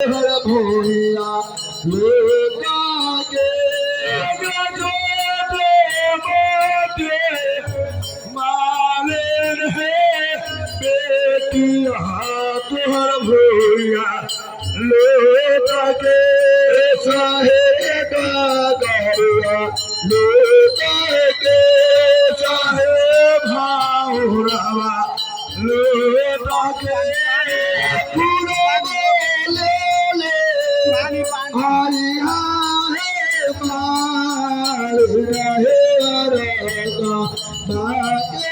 हर भूया लोका के मालेर है बेटिया तुहर भूया लोका के चाहे गागरिया लोका के चाहे भावरवा लोका के हरि हरे बाल रहे रेगा बाके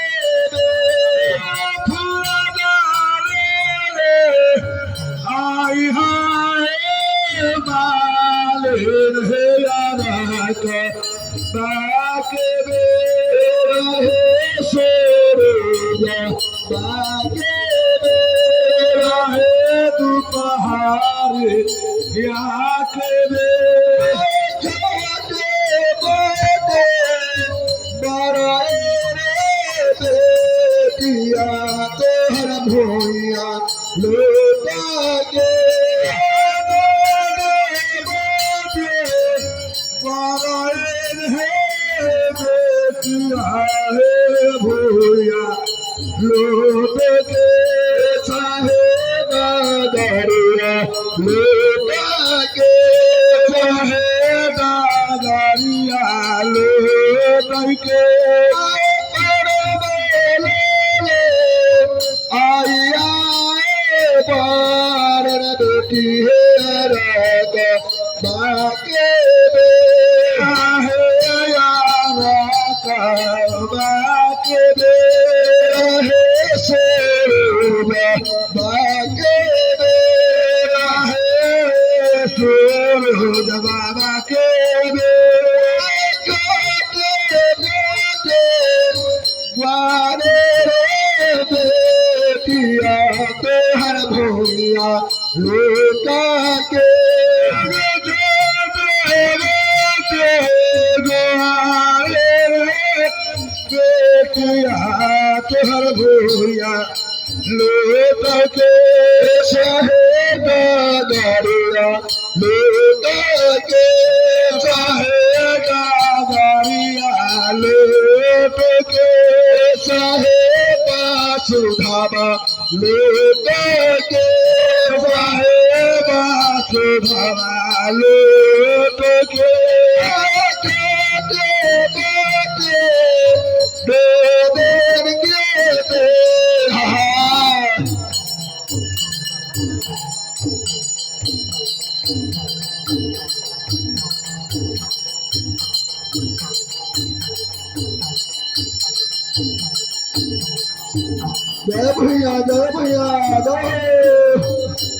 हरि हरे बाल रहे रेगा बाके रहे सोरेगा बाके रहे दोपहर याके जाते बोते बराए रे बेटिया तोहर भोइया लोका के बराए रे बेटिया हे भोइया लोका के चाहे गागरिया लोका के चाहे गागरिया लोका के आई आए बार बेटी है रागा बाके बे है यारा का बाके बे है सोना बाके बे है सोना बाके बे वारे रे बेटिया तोहर भूया लोका के बेटिया तोहर भूया लोका के चाहे गागरिया लोका के चाहे गागरिया लोका के चाहे बासुधावा लोका के चाहे बासुधावा लोका के जय भैया जय भैया जय